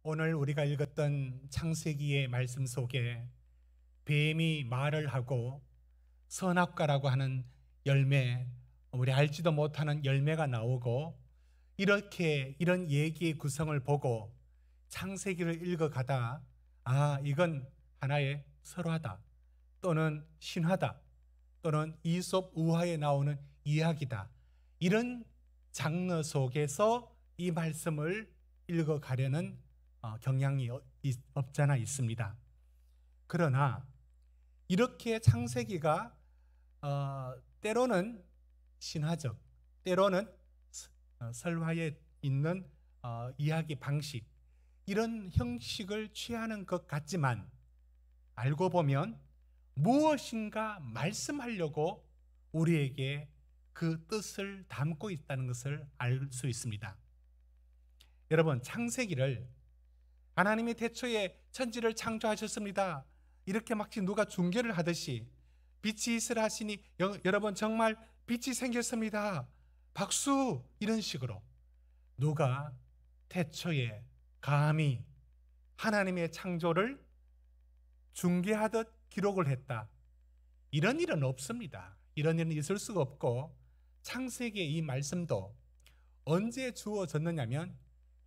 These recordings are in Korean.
오늘 우리가 읽었던 창세기의 말씀 속에 뱀이 말을 하고 선악과라고 하는 열매, 우리 알지도 못하는 열매가 나오고 이런 얘기의 구성을 보고 창세기를 읽어가다 이건 하나의 설화다 또는 신화다 또는 이솝 우화에 나오는 이야기다, 이런 장르 속에서 이 말씀을 읽어가려는 경향이 없잖아 있습니다. 그러나 이렇게 창세기가 때로는 신화적, 때로는 설화에 있는 이야기 방식, 이런 형식을 취하는 것 같지만 알고 보면 무엇인가 말씀하려고 우리에게 그 뜻을 담고 있다는 것을 알 수 있습니다. 여러분, 창세기를 하나님이 태초에 천지를 창조하셨습니다, 이렇게 막 누가 중계를 하듯이 빛이 있으라 하시니 여러분 정말 빛이 생겼습니다, 박수, 이런 식으로 누가 태초에 감히 하나님의 창조를 중계하듯 기록을 했다, 이런 일은 없습니다. 이런 일은 있을 수가 없고, 창세기의 이 말씀도 언제 주어졌느냐면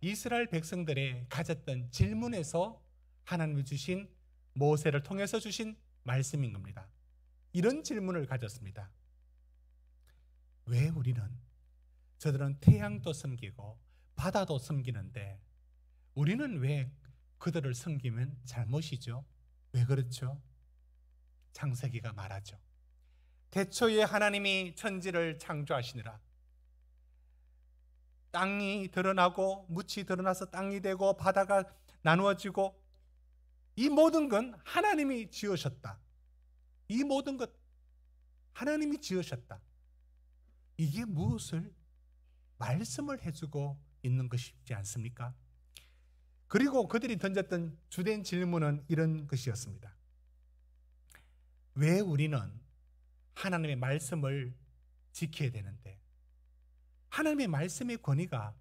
이스라엘 백성들의 가졌던 질문에서 하나님이 주신, 모세를 통해서 주신 말씀인 겁니다. 이런 질문을 가졌습니다. 왜 저들은 태양도 섬기고 바다도 섬기는데 우리는 왜 그들을 섬기면 잘못이죠? 왜 그렇죠? 창세기가 말하죠. 태초에 하나님이 천지를 창조하시느라 땅이 드러나고 묻이 드러나서 땅이 되고 바다가 나누어지고, 이 모든 건 하나님이 지으셨다. 이 모든 것 하나님이 지으셨다. 이게 무엇을 말씀을 해주고 있는 것이지 않습니까? 그리고 그들이 던졌던 주된 질문은 이런 것이었습니다. 왜 우리는 하나님의 말씀을 지켜야 되는데, 하나님의 말씀의 권위가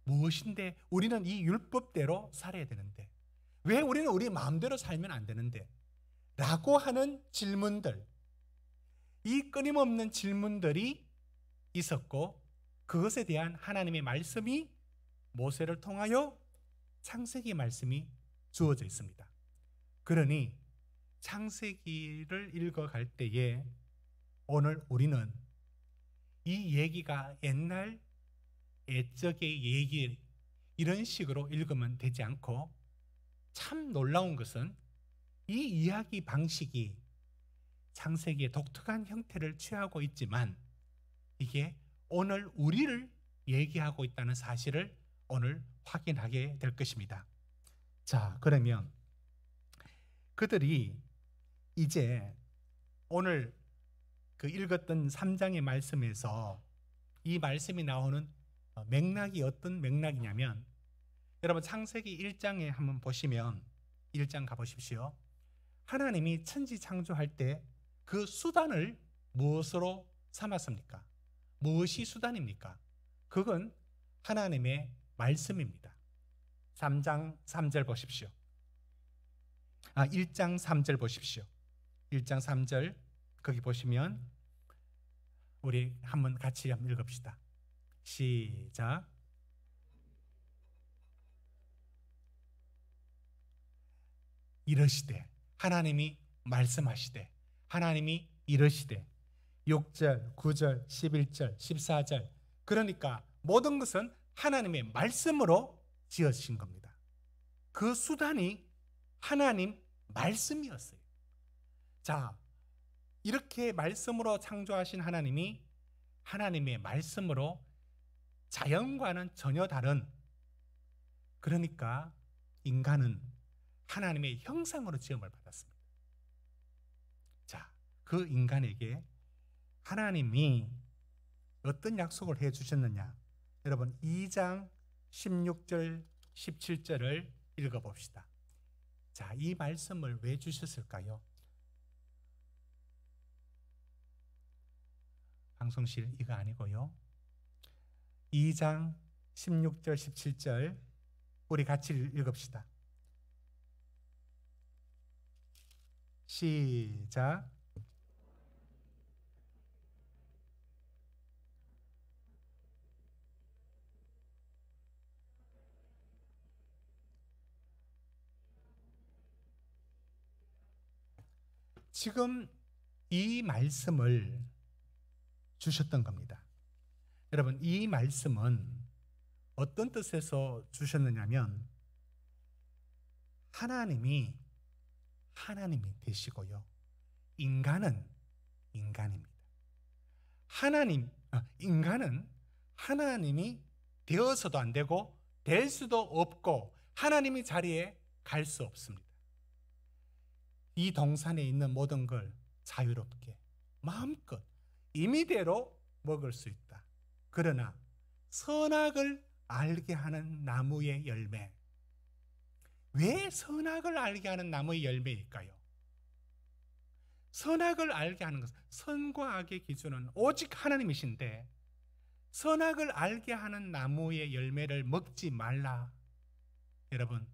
무엇인데 우리는 이 율법대로 살아야 되는데 왜 우리는 우리 마음대로 살면 안 되는데? 라고 하는 질문들, 이 끊임없는 질문들이 있었고, 그것에 대한 하나님의 말씀이 모세를 통하여 창세기 말씀이 주어져 있습니다. 그러니 창세기를 읽어갈 때에 오늘 우리는 이 얘기가 옛날 옛적의 얘기 이런 식으로 읽으면 되지 않고, 참 놀라운 것은 이 이야기 방식이 창세기의 독특한 형태를 취하고 있지만 이게 오늘 우리를 얘기하고 있다는 사실을 오늘 확인하게 될 것입니다. 자, 그러면 그들이 이제 오늘 그 읽었던 3장의 말씀에서 이 말씀이 나오는 맥락이 어떤 맥락이냐면, 여러분 창세기 1장에 한번 보시면 1장 가보십시오. 하나님이 천지 창조할 때 그 수단을 무엇으로 삼았습니까? 무엇이 수단입니까? 그건 하나님의 말씀입니다. 3장 3절 보십시오. 1장 3절 보십시오. 1장 3절 거기 보시면 우리 한번 같이 한번 읽읍시다. 시작. 이러시되, 하나님이 말씀하시되, 하나님이 이러시되, 6절, 9절, 11절, 14절, 그러니까 모든 것은 하나님의 말씀으로 지어진 겁니다. 그 수단이 하나님 말씀이었어요. 자, 이렇게 말씀으로 창조하신 하나님이 하나님의 말씀으로 자연과는 전혀 다른, 그러니까 인간은 하나님의 형상으로 지음을 받았습니다. 자, 그 인간에게 하나님이 어떤 약속을 해주셨느냐? 여러분 2장 16절 17절을 읽어봅시다. 자, 이 말씀을 왜 주셨을까요? 방송실 이거 아니고요. 2장 16절 17절 우리 같이 읽읍시다. 시작. 지금 이 말씀을 주셨던 겁니다. 여러분, 이 말씀은 어떤 뜻에서 주셨느냐면 하나님이 되시고요, 인간은 인간입니다. 인간은 하나님이 되어서도 안 되고 될 수도 없고 하나님의 자리에 갈 수 없습니다. 이 동산에 있는 모든 걸 자유롭게 마음껏 임의대로 먹을 수 있다. 그러나 선악을 알게 하는 나무의 열매, 왜 선악을 알게 하는 나무의 열매일까요? 선악을 알게 하는 것은, 선과 악의 기준은 오직 하나님이신데 선악을 알게 하는 나무의 열매를 먹지 말라. 여러분,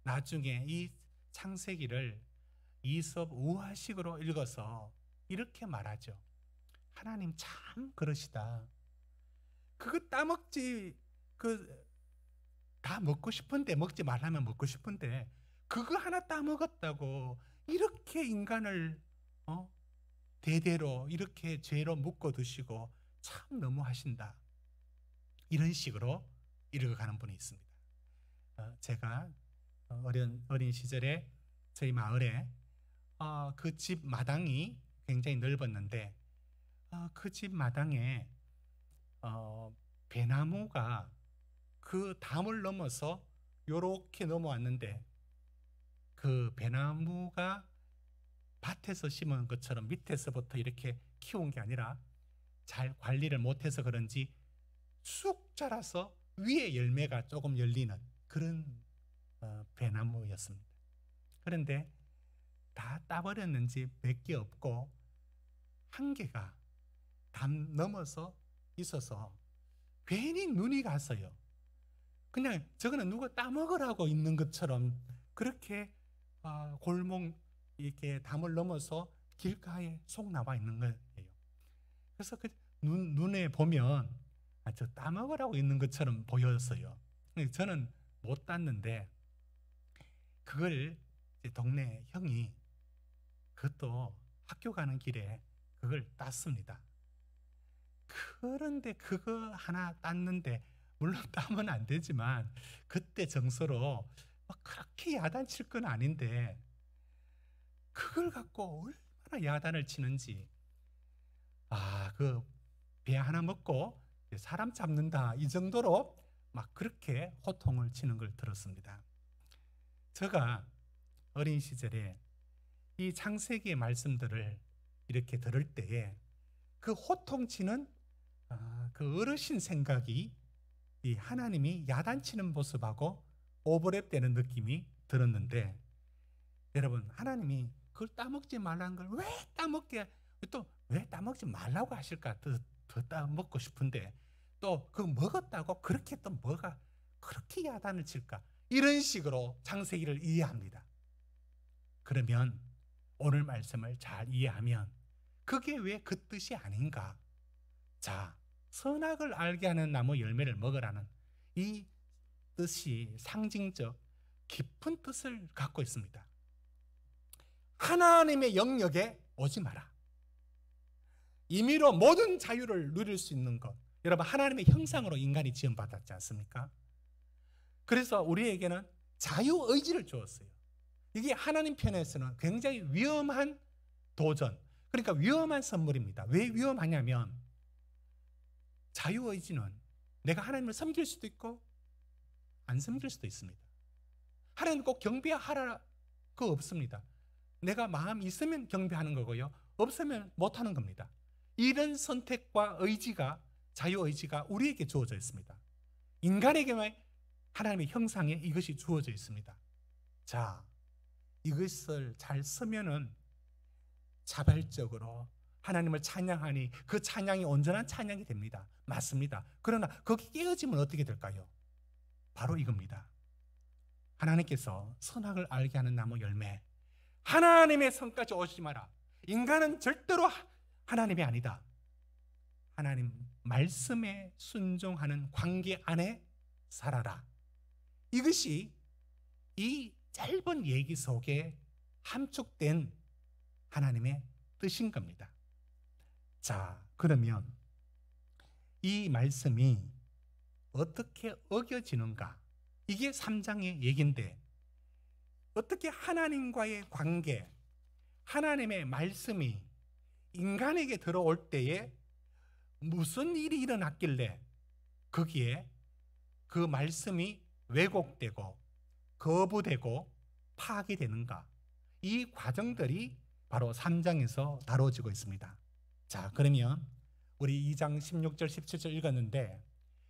나중에 이 창세기를 이솝 우화식으로 읽어서 이렇게 말하죠. 하나님 참 그러시다. 그거 따먹지, 다 먹고 싶은데, 먹지 말라면 먹고 싶은데 그거 하나 따먹었다고 이렇게 인간을 대대로 이렇게 죄로 묶어 두시고 참 너무하신다. 이런 식으로 읽어가는 분이 있습니다. 제가 어린 시절에 저희 마을에 그 집 마당이 굉장히 넓었는데 그 집 마당에 배나무가 그 담을 넘어서 요렇게 넘어왔는데, 그 배나무가 밭에서 심은 것처럼 밑에서부터 이렇게 키운 게 아니라 잘 관리를 못해서 그런지 쑥 자라서 위에 열매가 조금 열리는 그런 배나무였습니다. 그런데 다 따버렸는지 몇 개 없고 한 개가 담 넘어서 있어서 괜히 눈이 갔어요. 그냥 저거는 누가 따먹으라고 있는 것처럼 그렇게 골목 이렇게 담을 넘어서 길가에 속 나와 있는 거예요. 그래서 그 눈에 보면 저 따먹으라고 있는 것처럼 보였어요. 저는 못 땄는데 그걸 동네 형이, 그것도 학교 가는 길에 그걸 땄습니다. 그런데 그거 하나 땄는데, 물론 따면 안 되지만 그때 정서로 그렇게 야단칠 건 아닌데 그걸 갖고 얼마나 야단을 치는지, 그 배 하나 먹고 사람 잡는다 이 정도로 막 그렇게 호통을 치는 걸 들었습니다. 제가 어린 시절에 이 창세기의 말씀들을 이렇게 들을 때에 그 호통치는 그 어르신 생각이 이 하나님이 야단치는 모습하고 오버랩되는 느낌이 들었는데, 여러분, 하나님이 그걸 따먹지 말라는 걸 왜 따먹게, 또 왜 따먹지 말라고 하실까? 더 따먹고 싶은데 또 그거 먹었다고 그렇게 또 뭐가 그렇게 야단을 칠까? 이런 식으로 창세기를 이해합니다. 그러면 오늘 말씀을 잘 이해하면 그게 왜 그 뜻이 아닌가? 자, 선악을 알게 하는 나무 열매를 먹으라는 이 뜻이 상징적 깊은 뜻을 갖고 있습니다. 하나님의 영역에 오지 마라. 임의로 모든 자유를 누릴 수 있는 것. 여러분, 하나님의 형상으로 인간이 지음받았지 않습니까? 그래서 우리에게는 자유의지를 주었어요. 이게 하나님 편에서는 굉장히 위험한 도전, 그러니까 위험한 선물입니다. 왜 위험하냐면 자유의지는 내가 하나님을 섬길 수도 있고 안 섬길 수도 있습니다. 하나님 꼭 경배하라 그거 없습니다. 내가 마음이 있으면 경배하는 거고요, 없으면 못하는 겁니다. 이런 선택과 의지가, 자유의지가 우리에게 주어져 있습니다. 인간에게만 하나님의 형상에 이것이 주어져 있습니다. 자, 이것을 잘 쓰면은 자발적으로 하나님을 찬양하니 그 찬양이 온전한 찬양이 됩니다. 맞습니다. 그러나 거기 깨어지면 어떻게 될까요? 바로 이겁니다. 하나님께서 선악을 알게 하는 나무 열매, 하나님의 성까지 오지 마라. 인간은 절대로 하나님이 아니다. 하나님 말씀에 순종하는 관계 안에 살아라. 이것이 이 짧은 얘기 속에 함축된 하나님의 뜻인 겁니다. 자, 그러면 이 말씀이 어떻게 어겨지는가? 이게 3장의 얘기인데, 어떻게 하나님과의 관계, 하나님의 말씀이 인간에게 들어올 때에 무슨 일이 일어났길래 거기에 그 말씀이 왜곡되고 거부되고 파악되는가? 이 과정들이 바로 3장에서 다뤄지고 있습니다. 자, 그러면 우리 2장 16절 17절 읽었는데,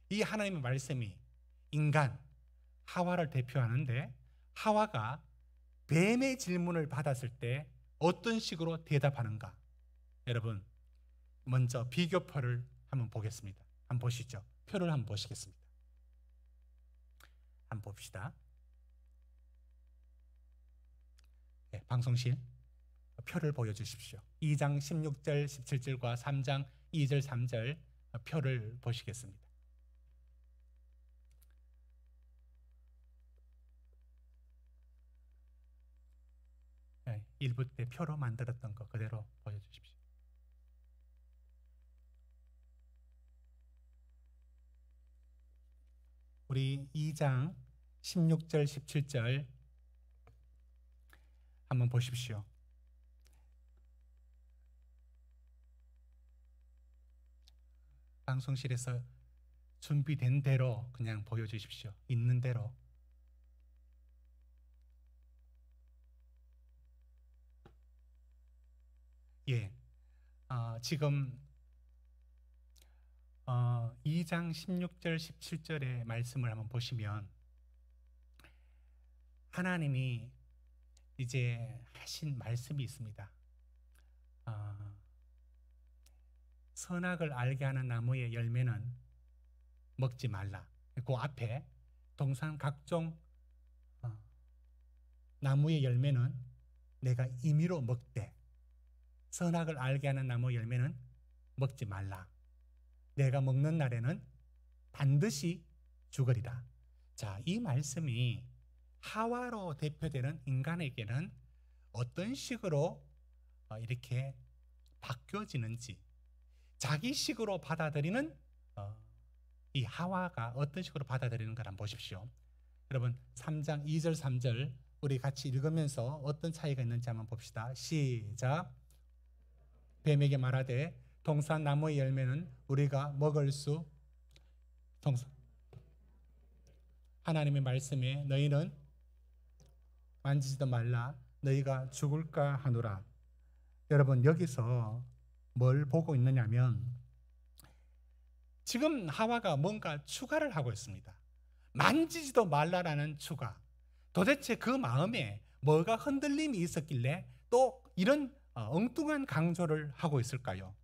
이 하나님의 말씀이 인간 하와를 대표하는데, 하와가 뱀의 질문을 받았을 때 어떤 식으로 대답하는가? 여러분, 먼저 비교표를 한번 보겠습니다. 한번 보시죠. 표를 한번 보시겠습니다. 한번 봅시다. 네, 방송실 표를 보여주십시오. 2장 16절 17절과 3장 2절 3절 표를 보시겠습니다. 네, 1부 때 표로 만들었던 거 그대로 보여주십시오. 우리 2장 16절 17절 한번 보십시오. 방송실에서 준비된 대로 그냥 보여주십시오. 있는 대로. 예, 지금 2장 16절 17절의 말씀을 한번 보시면, 하나님이 이제 하신 말씀이 있습니다. 선악을 알게 하는 나무의 열매는 먹지 말라. 그 앞에 동산 각종 나무의 열매는 내가 임의로 먹되, 선악을 알게 하는 나무 열매는 먹지 말라. 내가 먹는 날에는 반드시 죽으리라. 자, 이 말씀이 하와로 대표되는 인간에게는 어떤 식으로 이렇게 바뀌어지는지, 자기 식으로 받아들이는 이 하와가 어떤 식으로 받아들이는가 한번 보십시오. 여러분, 3장 2절 3절 우리 같이 읽으면서 어떤 차이가 있는지 한번 봅시다. 시작. 뱀에게 말하되 동산 나무의 열매는 우리가 먹을 수, 하나님의 말씀에 너희는 만지지도 말라, 너희가 죽을까 하노라. 여러분, 여기서 뭘 보고 있느냐면, 지금 하와가 뭔가 추가를 하고 있습니다. 만지지도 말라라는 추가. 도대체 그 마음에 뭐가 흔들림이 있었길래 또 이런 엉뚱한 강조를 하고 있을까요?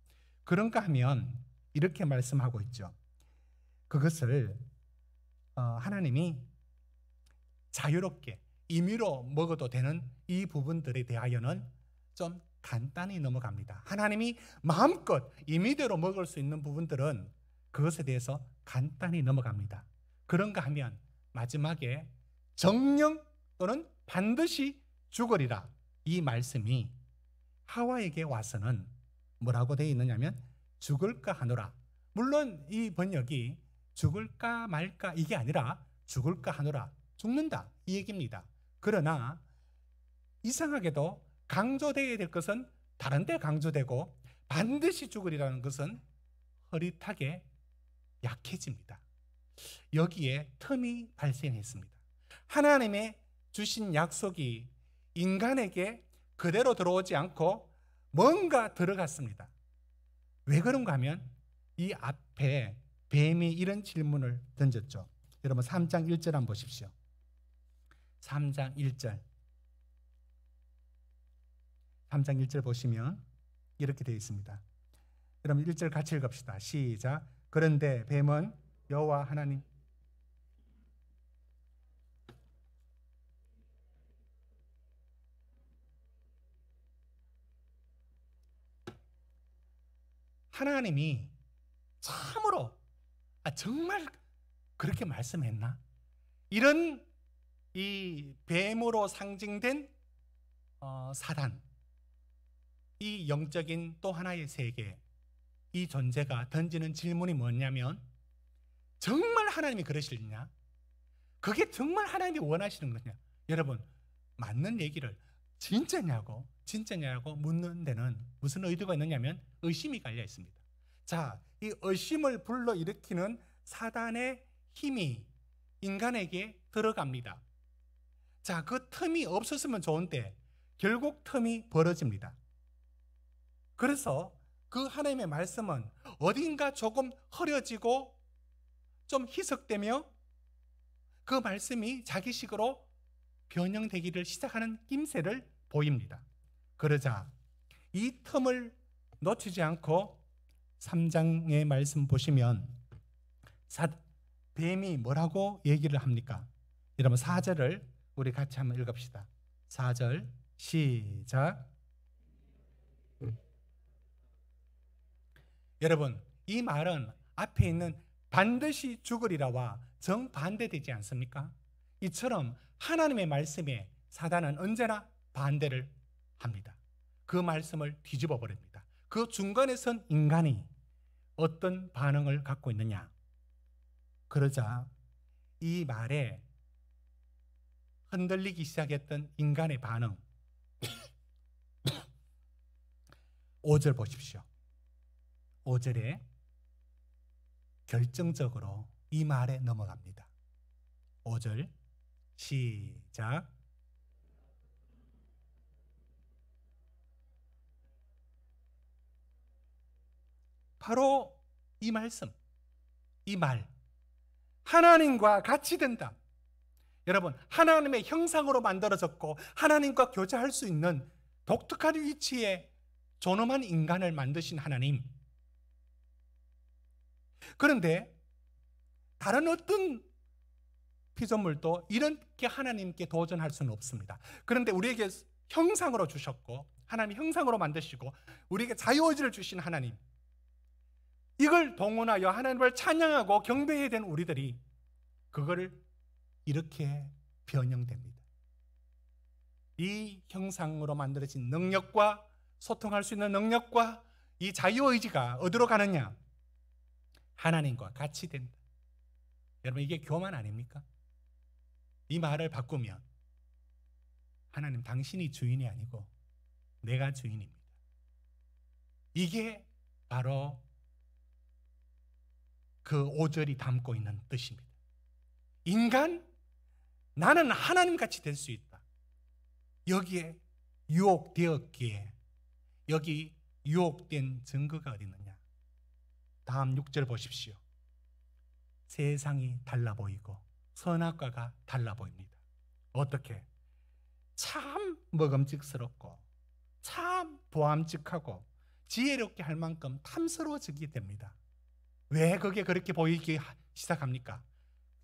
그런가 하면 이렇게 말씀하고 있죠. 그것을 하나님이 자유롭게 임의로 먹어도 되는 이 부분들에 대하여는 좀 간단히 넘어갑니다. 하나님이 마음껏 임의대로 먹을 수 있는 부분들은 그것에 대해서 간단히 넘어갑니다. 그런가 하면 마지막에 정령 또는 반드시 죽으리라, 이 말씀이 하와에게 와서는 뭐라고 되어 있느냐면 죽을까 하노라. 물론 이 번역이 죽을까 말까 이게 아니라 죽을까 하노라, 죽는다 이 얘기입니다. 그러나 이상하게도 강조되어야 될 것은 다른 데 강조되고 반드시 죽으리라는 것은 흐릿하게 약해집니다. 여기에 틈이 발생했습니다. 하나님의 주신 약속이 인간에게 그대로 들어오지 않고 뭔가 들어갔습니다. 왜 그런가 하면 이 앞에 뱀이 이런 질문을 던졌죠. 여러분 3장 1절 한번 보십시오. 3장 1절 3장 1절 보시면 이렇게 되어 있습니다. 여러분 1절 같이 읽읍시다. 시작. 그런데 뱀은 여호와 하나님, 하나님이 참으로 정말 그렇게 말씀했나? 이런 이 뱀으로 상징된 사단, 이 영적인 또 하나의 세계, 이 존재가 던지는 질문이 뭐냐면, 정말 하나님이 그러시느냐? 그게 정말 하나님이 원하시는 거냐? 여러분, 맞는 얘기를 진짜냐고 묻는 데는 무슨 의도가 있느냐면 의심이 깔려 있습니다. 자, 이 의심을 불러일으키는 사단의 힘이 인간에게 들어갑니다. 자, 그 틈이 없었으면 좋은데 결국 틈이 벌어집니다. 그래서 그 하나님의 말씀은 어딘가 조금 흐려지고 좀 희석되며 그 말씀이 자기식으로 변형되기를 시작하는 낌새를 보입니다. 그러자 이 틈을 놓치지 않고 3장의 말씀 보시면 뱀이 뭐라고 얘기를 합니까? 여러분 4절을 우리 같이 한번 읽읍시다. 4절 시작. 여러분, 이 말은 앞에 있는 반드시 죽으리라와 정반대되지 않습니까? 이처럼 하나님의 말씀에 사단은 언제나 반대를 합니다. 그 말씀을 뒤집어 버립니다. 그 중간에 선 인간이 어떤 반응을 갖고 있느냐? 그러자 이 말에 흔들리기 시작했던 인간의 반응 5절 보십시오. 5절에 결정적으로 이 말에 넘어갑니다. 5절 시작. 바로 이 말씀, 이 말, 하나님과 같이 된다. 여러분, 하나님의 형상으로 만들어졌고 하나님과 교제할 수 있는 독특한 위치에 존엄한 인간을 만드신 하나님. 그런데 다른 어떤 피조물도 이렇게 하나님께 도전할 수는 없습니다. 그런데 우리에게 형상으로 주셨고 하나님 형상으로 만드시고 우리에게 자유의지를 주신 하나님, 이걸 동원하여 하나님을 찬양하고 경배해야 되는 우리들이 그거를 이렇게 변형됩니다. 이 형상으로 만들어진 능력과 소통할 수 있는 능력과 이 자유의지가 어디로 가느냐? 하나님과 같이 된다. 여러분, 이게 교만 아닙니까? 이 말을 바꾸면 하나님, 당신이 주인이 아니고 내가 주인입니다. 이게 바로 그 5절이 담고 있는 뜻입니다. 인간, 나는 하나님같이 될 수 있다. 여기에 유혹되었기에 여기 유혹된 증거가 어디 있느냐? 다음 6절 보십시오. 세상이 달라 보이고 선악과가 달라 보입니다. 어떻게? 참 먹음직스럽고 참 보암직하고 지혜롭게 할 만큼 탐스러워지게 됩니다. 왜 그게 그렇게 보이기 시작합니까?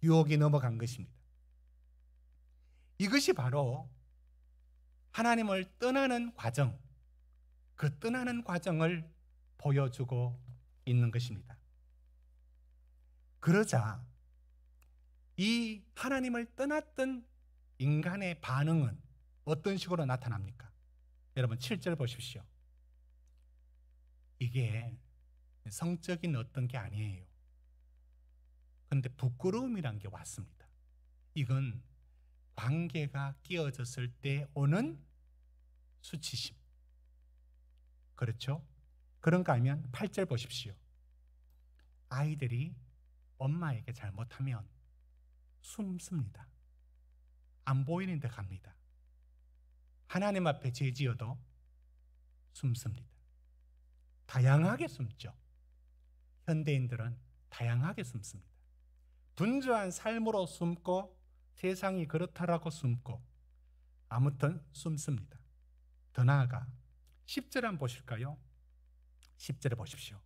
유혹이 넘어간 것입니다. 이것이 바로 하나님을 떠나는 과정, 그 떠나는 과정을 보여주고 있는 것입니다. 그러자 이 하나님을 떠났던 인간의 반응은 어떤 식으로 나타납니까? 여러분 7절 보십시오. 이게 성적인 어떤 게 아니에요. 그런데 부끄러움이란 게 왔습니다. 이건 관계가 끼어졌을 때 오는 수치심. 그렇죠? 그런가 하면 8절 보십시오. 아이들이 엄마에게 잘못하면 숨습니다. 안 보이는 데 갑니다. 하나님 앞에 죄지어도 숨습니다. 다양하게 숨죠. 현대인들은 다양하게 숨습니다. 분주한 삶으로 숨고 세상이 그렇다라고 숨고 아무튼 숨습니다. 더 나아가 10절 한번 보실까요? 10절에 보십시오.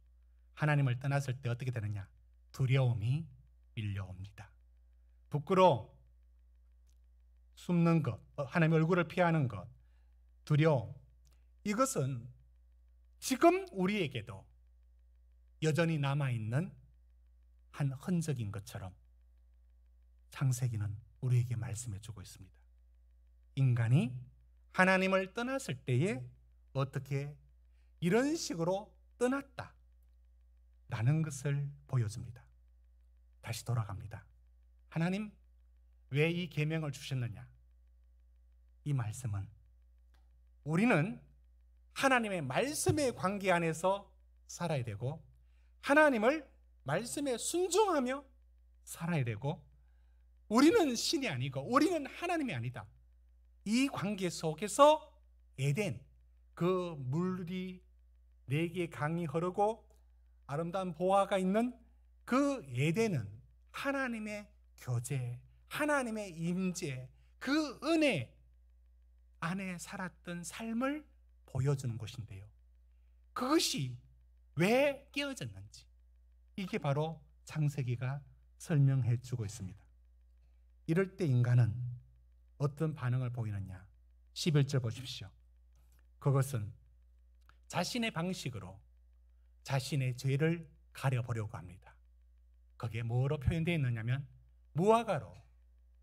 하나님을 떠났을 때 어떻게 되느냐? 두려움이 밀려옵니다. 부끄러움, 숨는 것, 하나님의 얼굴을 피하는 것, 두려움, 이것은 지금 우리에게도 여전히 남아있는 한 흔적인 것처럼 창세기는 우리에게 말씀해 주고 있습니다. 인간이 하나님을 떠났을 때에 어떻게 이런 식으로 떠났다 라는 것을 보여줍니다. 다시 돌아갑니다. 하나님 왜 이 계명을 주셨느냐? 이 말씀은 우리는 하나님의 말씀의 관계 안에서 살아야 되고 하나님을 말씀에 순종하며 살아야 되고 우리는 신이 아니고 우리는 하나님이 아니다. 이 관계 속에서 에덴, 그 물이 4개의 강이 흐르고 아름다운 보화가 있는 그 에덴은 하나님의 교제, 하나님의 임재, 그 은혜 안에 살았던 삶을 보여주는 것인데요. 그것이 왜 깨어졌는지 이게 바로 창세기가 설명해 주고 있습니다. 이럴 때 인간은 어떤 반응을 보이느냐? 11절 보십시오. 그것은 자신의 방식으로 자신의 죄를 가려보려고 합니다. 그게 뭐로 표현되어 있느냐면 무화과로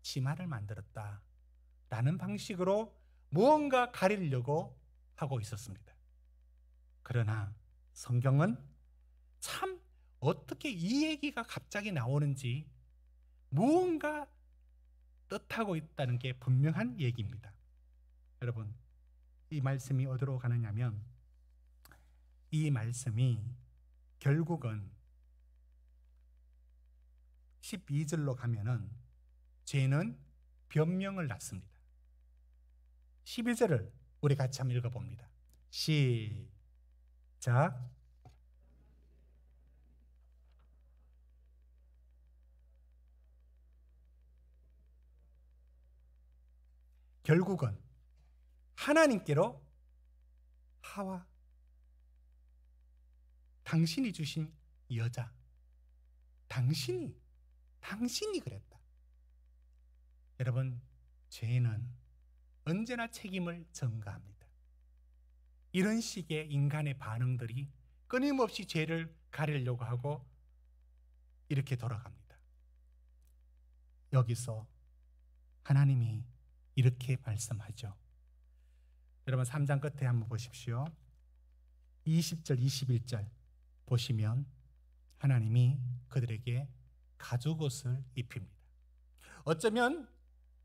치마를 만들었다 라는 방식으로 무언가 가리려고 하고 있었습니다. 그러나 성경은 참 어떻게 이 얘기가 갑자기 나오는지 무언가 뜻하고 있다는 게 분명한 얘기입니다. 여러분, 이 말씀이 어디로 가느냐면 이 말씀이 결국은 12절로 가면은 죄는 변명을 낳습니다. 12절을 우리 같이 한번 읽어봅니다. 시작. 결국은 하나님께로 하와 당신이 주신 여자 당신이 그랬다. 여러분, 죄는 언제나 책임을 전가합니다. 이런 식의 인간의 반응들이 끊임없이 죄를 가리려고 하고 이렇게 돌아갑니다. 여기서 하나님이 이렇게 말씀하죠. 여러분 3장 끝에 한번 보십시오. 20절 21절 보시면 하나님이 그들에게 가죽옷을 입힙니다. 어쩌면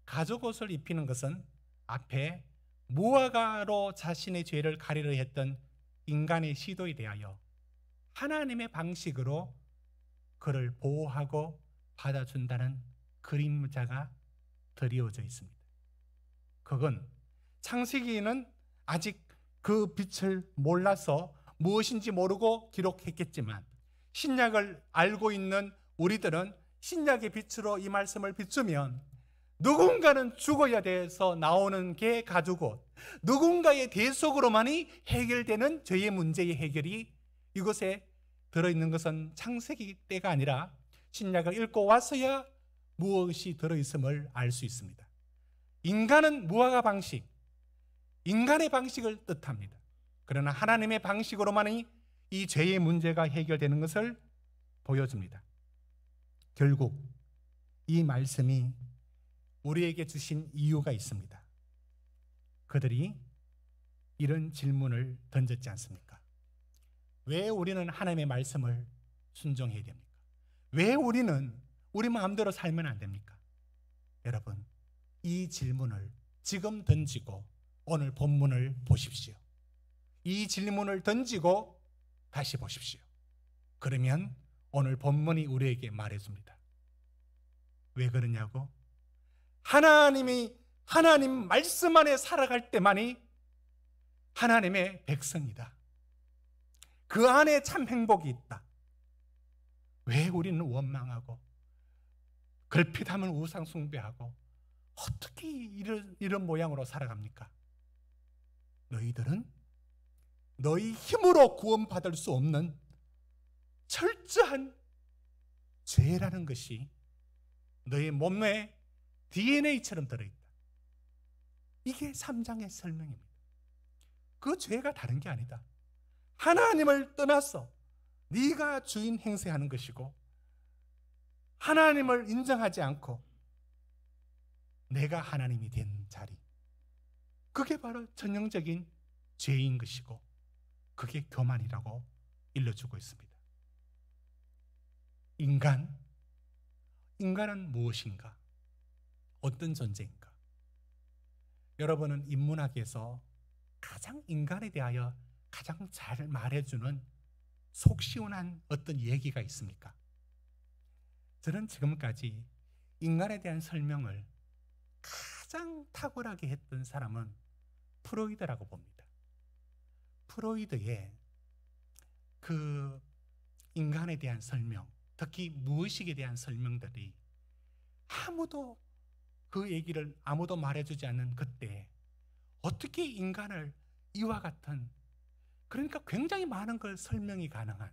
가죽옷을 입히는 것은 앞에 무화과로 자신의 죄를 가리려 했던 인간의 시도에 대하여 하나님의 방식으로 그를 보호하고 받아준다는 그림자가 드리워져 있습니다. 그건 창세기에는 아직 그 빛을 몰라서 무엇인지 모르고 기록했겠지만 신약을 알고 있는 우리들은 신약의 빛으로 이 말씀을 비추면 누군가는 죽어야 돼서 나오는 게 가죽옷, 누군가의 대속으로만이 해결되는 죄의 문제의 해결이 이곳에 들어있는 것은 창세기 때가 아니라 신약을 읽고 와서야 무엇이 들어있음을 알 수 있습니다. 인간은 무화과 방식, 인간의 방식을 뜻합니다. 그러나 하나님의 방식으로만이 이 죄의 문제가 해결되는 것을 보여줍니다. 결국 이 말씀이 우리에게 주신 이유가 있습니다. 그들이 이런 질문을 던졌지 않습니까? 왜 우리는 하나님의 말씀을 순종해야 됩니까? 왜 우리는 우리 마음대로 살면 안 됩니까? 여러분, 이 질문을 지금 던지고 오늘 본문을 보십시오. 이 질문을 던지고 다시 보십시오. 그러면 오늘 본문이 우리에게 말해줍니다. 왜 그러냐고? 하나님 말씀 안에 살아갈 때만이 하나님의 백성이다. 그 안에 참 행복이 있다. 왜 우리는 원망하고 걸핏하면 우상 숭배하고 어떻게 이런 모양으로 살아갑니까? 너희들은 너희 힘으로 구원받을 수 없는 철저한 죄라는 것이 너희 몸에 DNA처럼 들어있다. 이게 3장의 설명입니다. 그 죄가 다른 게 아니다. 하나님을 떠나서 네가 주인 행세하는 것이고 하나님을 인정하지 않고 내가 하나님이 된 자리, 그게 바로 전형적인 죄인 것이고 그게 교만이라고 일러주고 있습니다. 인간은 무엇인가? 어떤 존재인가? 여러분은 인문학에서 가장 인간에 대하여 가장 잘 말해주는 속 시원한 어떤 얘기가 있습니까? 저는 지금까지 인간에 대한 설명을 가장 탁월하게 했던 사람은 프로이드라고 봅니다. 프로이드의 그 인간에 대한 설명, 특히 무의식에 대한 설명들이 아무도 그 얘기를 아무도 말해주지 않는 그때 어떻게 인간을 이와 같은, 그러니까 굉장히 많은 걸 설명이 가능한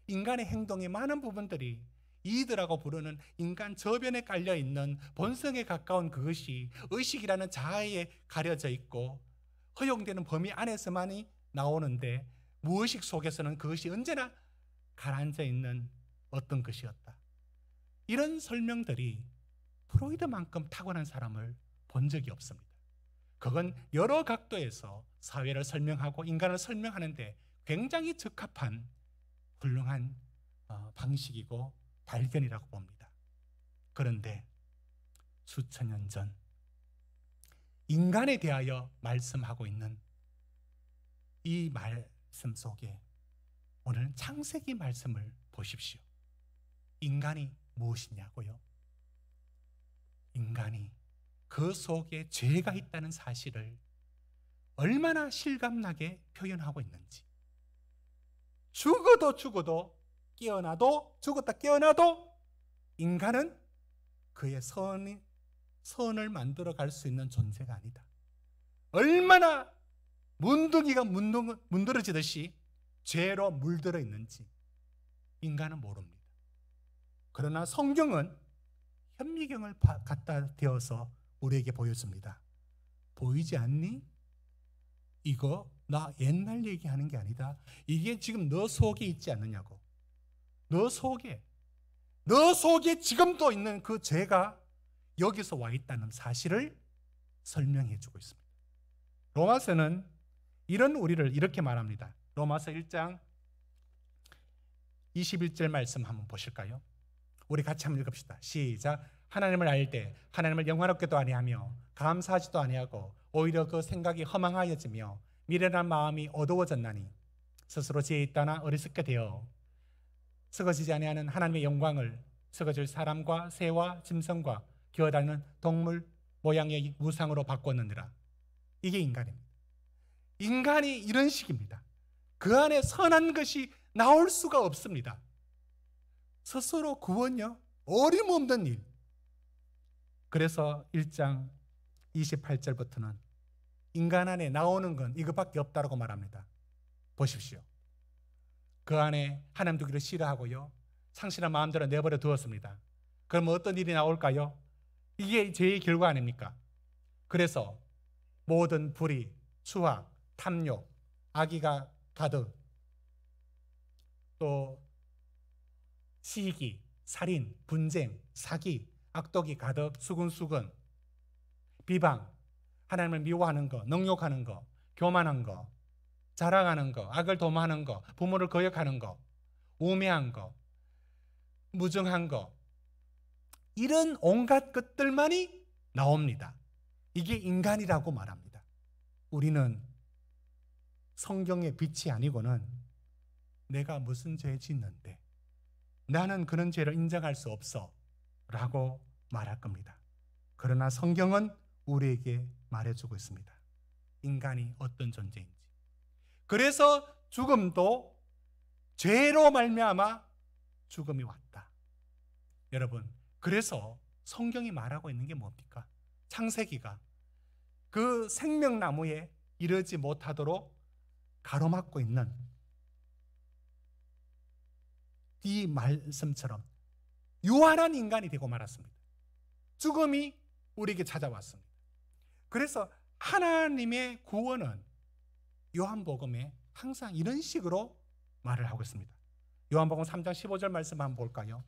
인간의 행동의 많은 부분들이 이들하고 부르는 인간 저변에 깔려있는 본성에 가까운 그것이 의식이라는 자아에 가려져 있고 허용되는 범위 안에서만이 나오는데 무의식 속에서는 그것이 언제나 가라앉아 있는 어떤 것이었다. 이런 설명들이 프로이드만큼 탁월한 사람을 본 적이 없습니다. 그건 여러 각도에서 사회를 설명하고 인간을 설명하는데 굉장히 적합한 훌륭한 방식이고 발견이라고 봅니다. 그런데 수천 년 전 인간에 대하여 말씀하고 있는 이 말씀 속에 오늘은 창세기 말씀을 보십시오. 인간이 무엇이냐고요? 인간이 그 속에 죄가 있다는 사실을 얼마나 실감나게 표현하고 있는지, 죽어도 깨어나도 죽었다 깨어나도 인간은 그의 선을 만들어 갈 수 있는 존재가 아니다. 얼마나 문둥이가 문드러지듯이 죄로 물들어 있는지 인간은 모릅니다. 그러나 성경은 현미경을 갖다 대어서 우리에게 보여줍니다. 보이지 않니? 이거 나 옛날 얘기하는 게 아니다. 이게 지금 너 속에 있지 않느냐고. 너 속에 지금도 있는 그 죄가 여기서 와 있다는 사실을 설명해 주고 있습니다. 로마서는 이런 우리를 이렇게 말합니다. 로마서 1장 21절 말씀 한번 보실까요? 우리 같이 한번 읽읍시다. 시작. 하나님을 알 때 하나님을 영화롭게도 아니하며 감사하지도 아니하고 오히려 그 생각이 허망하여지며 미련한 마음이 어두워졌나니 스스로 지혜 있다나 어리석게 되어 썩어지지 아니하는 하나님의 영광을 썩어질 사람과 새와 짐승과 기어다니는 동물 모양의 우상으로 바꿨느니라. 이게 인간입니다. 인간이 이런 식입니다. 그 안에 선한 것이 나올 수가 없습니다. 스스로 구원요, 어림없는 일. 그래서 1장 28절부터는 인간 안에 나오는 건 이것밖에 없다고 말합니다. 보십시오. 그 안에 하나님 두기를 싫어하고요, 상실한 마음대로 내버려 두었습니다. 그럼 어떤 일이 나올까요? 이게 죄의 결과 아닙니까? 그래서 모든 불의, 수학, 탐욕, 악의가 가득, 또 시기, 살인, 분쟁, 사기, 악독이 가득, 수근수근, 비방, 하나님을 미워하는 거, 능욕하는 거, 교만한 거, 자랑하는 거, 악을 도모하는 거, 부모를 거역하는 거, 우매한 거, 무정한 거, 이런 온갖 것들만이 나옵니다. 이게 인간이라고 말합니다. 우리는 성경의 빛이 아니고는 내가 무슨 죄 짓는데 나는 그런 죄를 인정할 수 없어 라고 말할 겁니다. 그러나 성경은 우리에게 말해주고 있습니다. 인간이 어떤 존재인지. 그래서 죽음도 죄로 말미암아 죽음이 왔다. 여러분, 그래서 성경이 말하고 있는 게 뭡니까? 창세기가 그 생명나무에 이르지 못하도록 가로막고 있는 이 말씀처럼 유한한 인간이 되고 말았습니다. 죽음이 우리에게 찾아왔습니다. 그래서 하나님의 구원은 요한복음에 항상 이런 식으로 말을 하고 있습니다. 요한복음 3장 15절 말씀 한번 볼까요?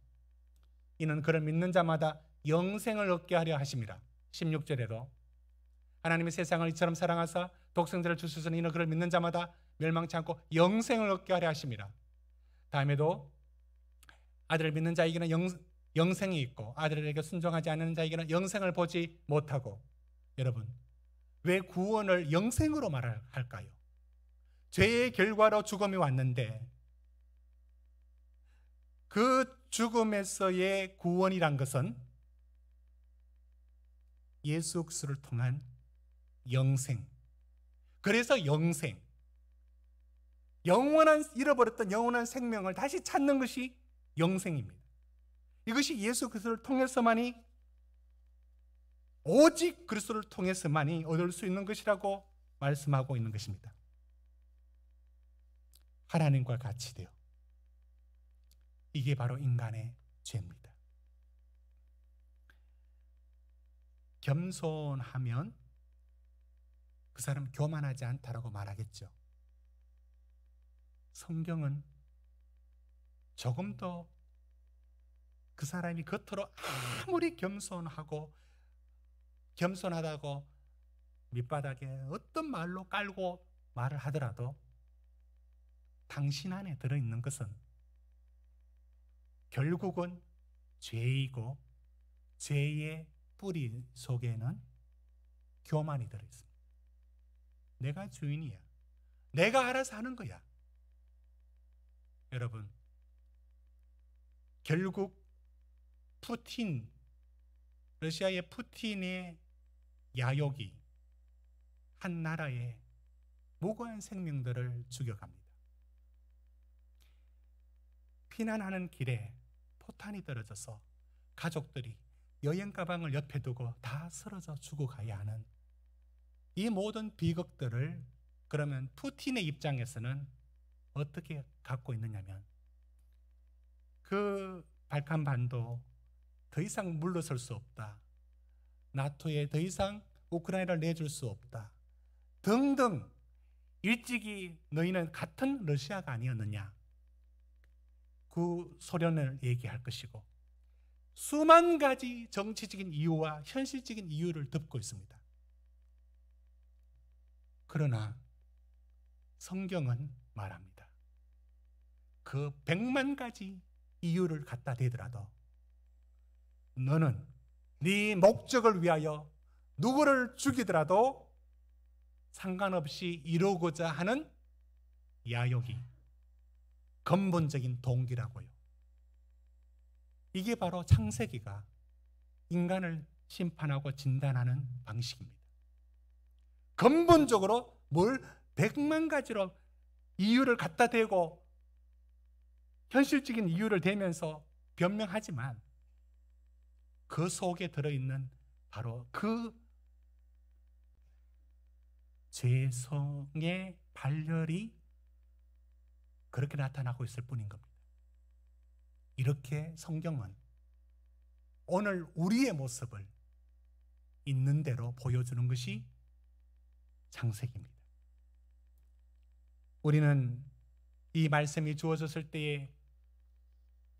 이는 그를 믿는 자마다 영생을 얻게 하려 하심이라. 16절에도 하나님이 세상을 이처럼 사랑하사 독생자를 주시서는 이는 그를 믿는 자마다 멸망치 않고 영생을 얻게 하려 하심이라. 다음에도 아들을 믿는 자에게는 영생이 있고 아들에게 순종하지 않는 자에게는 영생을 보지 못하고. 여러분, 왜 구원을 영생으로 말할까요? 죄의 결과로 죽음이 왔는데 그 죽음에서의 구원이란 것은 예수 그리스도를 통한 영생. 그래서 영생, 잃어버렸던 영원한 생명을 다시 찾는 것이 영생입니다. 이것이 예수 그리스도를 통해서만이, 오직 그리스도를 통해서만이 얻을 수 있는 것이라고 말씀하고 있는 것입니다. 하나님과 같이 되어. 이게 바로 인간의 죄입니다. 겸손하면 그 사람은 교만하지 않다라고 말하겠죠. 성경은 조금 더 그 사람이 겉으로 아무리 겸손하다고 밑바닥에 어떤 말로 깔고 말을 하더라도 당신 안에 들어있는 것은 결국은 죄이고, 죄의 뿌리 속에는 교만이 들어있습니다. 내가 주인이야. 내가 알아서 하는 거야. 여러분, 결국 러시아의 푸틴의 야욕이 한 나라의 무고한 생명들을 죽여갑니다. 피난하는 길에 포탄이 떨어져서 가족들이 여행 가방을 옆에 두고 다 쓰러져 죽어가야 하는 이 모든 비극들을, 그러면 푸틴의 입장에서는 어떻게 갖고 있느냐면, 그 발칸반도 더 이상 물러설 수 없다, 나토에 더 이상 우크라이나를 내줄 수 없다 등등, 일찍이 너희는 같은 러시아가 아니었느냐, 그 소련을 얘기할 것이고, 수만 가지 정치적인 이유와 현실적인 이유를 덮고 있습니다. 그러나 성경은 말합니다. 그 100만 가지 이유를 갖다 대더라도 너는 네 목적을 위하여 누구를 죽이더라도 상관없이 이루고자 하는 야욕이 근본적인 동기라고요. 이게 바로 창세기가 인간을 심판하고 진단하는 방식입니다. 근본적으로 뭘 100만 가지로 이유를 갖다 대고 현실적인 이유를 대면서 변명하지만 그 속에 들어있는 바로 그 죄성의 발열이 그렇게 나타나고 있을 뿐인 겁니다. 이렇게 성경은 오늘 우리의 모습을 있는 대로 보여주는 것이 창세기입니다. 우리는 이 말씀이 주어졌을 때에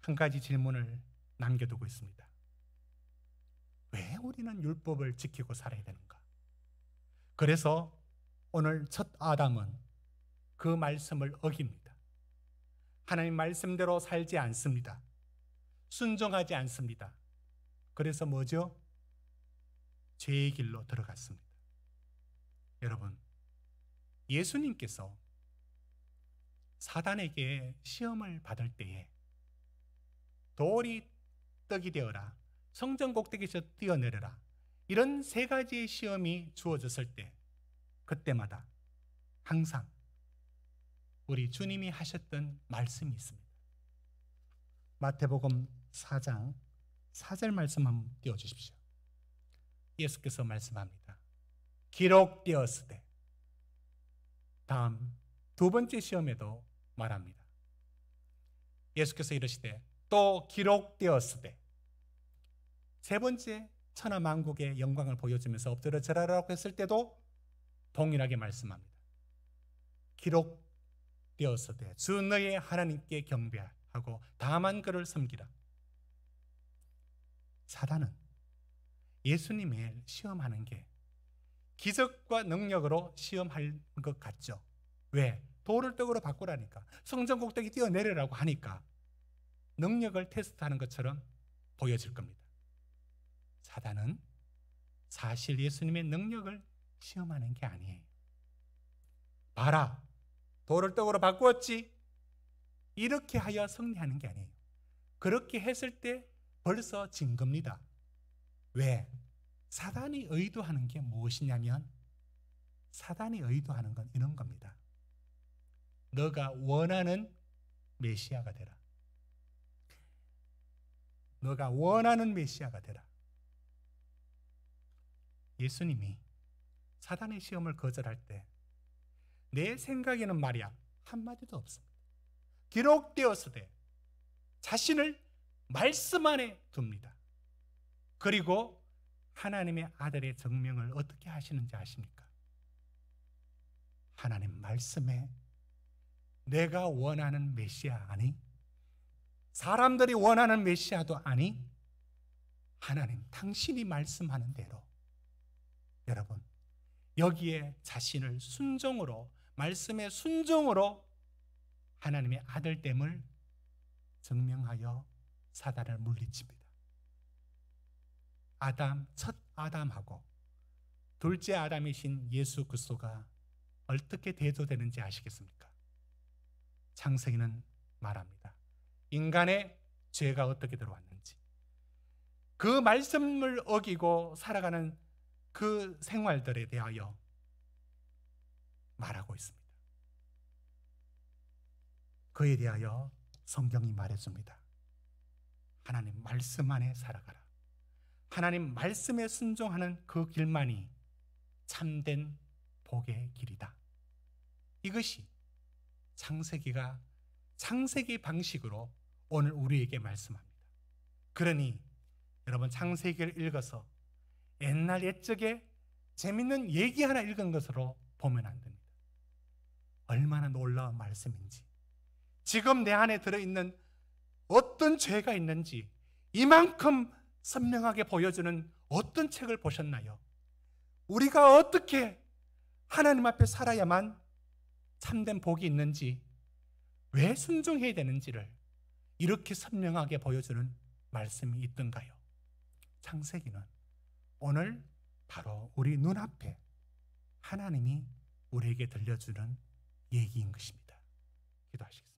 한 가지 질문을 남겨두고 있습니다. 왜 우리는 율법을 지키고 살아야 되는가? 그래서 오늘 첫 아담은 그 말씀을 어깁니다. 하나님 말씀대로 살지 않습니다. 순종하지 않습니다. 그래서 뭐죠? 죄의 길로 들어갔습니다. 여러분, 예수님께서 사단에게 시험을 받을 때에 돌이 떡이 되어라, 성전 꼭대기에서 뛰어내려라, 이런 세 가지의 시험이 주어졌을 때 그때마다 항상 우리 주님이 하셨던 말씀이 있습니다. 마태복음 4장 4절 말씀 한번 띄워주십시오. 예수께서 말씀합니다. 기록되었으되. 다음 두 번째 시험에도 말합니다. 예수께서 이르시되 또 기록되었으되. 세 번째 천하만국의 영광을 보여주면서 엎드려 절하라고 했을 때도 동일하게 말씀합니다. 기록되었으되 주 너의 하나님께 경배하라. 하고 다만 그를 섬기라. 사단은 예수님을 시험하는 게 기적과 능력으로 시험할 것 같죠. 왜? 돌을 떡으로 바꾸라니까. 성전 꼭대기 뛰어내리라고 하니까 능력을 테스트하는 것처럼 보여질 겁니다. 사단은 사실 예수님의 능력을 시험하는 게 아니에요. 봐라, 돌을 떡으로 바꾸었지? 이렇게 하여 승리하는 게 아니에요. 그렇게 했을 때 벌써 진 겁니다. 왜? 사단이 의도하는 게 무엇이냐면, 사단이 의도하는 건 이런 겁니다. 너가 원하는 메시아가 되라. 너가 원하는 메시아가 되라. 예수님이 사단의 시험을 거절할 때 내 생각에는 말이야 한마디도 없습니다. 기록되었으되 자신을 말씀 안에 둡니다. 그리고 하나님의 아들의 증명을 어떻게 하시는지 아십니까? 하나님 말씀에 내가 원하는 메시아 아니? 사람들이 원하는 메시아도 아니? 하나님 당신이 말씀하는 대로 여러분 여기에 자신을 순종으로 말씀의 순종으로 하나님의 아들됨을 증명하여 사단을 물리칩니다. 첫 아담하고 둘째 아담이신 예수 그리스도가 어떻게 대조되는지 아시겠습니까? 창세기는 말합니다. 인간의 죄가 어떻게 들어왔는지, 그 말씀을 어기고 살아가는 그 생활들에 대하여 말하고 있습니다. 그에 대하여 성경이 말해줍니다. 하나님 말씀 안에 살아가라. 하나님 말씀에 순종하는 그 길만이 참된 복의 길이다. 이것이 창세기 방식으로 오늘 우리에게 말씀합니다. 그러니 여러분 창세기를 읽어서 옛날 옛적에 재밌는 얘기 하나 읽은 것으로 보면 안 됩니다. 얼마나 놀라운 말씀인지, 지금 내 안에 들어있는 어떤 죄가 있는지 이만큼 선명하게 보여주는 어떤 책을 보셨나요? 우리가 어떻게 하나님 앞에 살아야만 참된 복이 있는지, 왜 순종해야 되는지를 이렇게 선명하게 보여주는 말씀이 있던가요? 창세기는 오늘 바로 우리 눈앞에 하나님이 우리에게 들려주는 얘기인 것입니다. 기도하시겠습니다.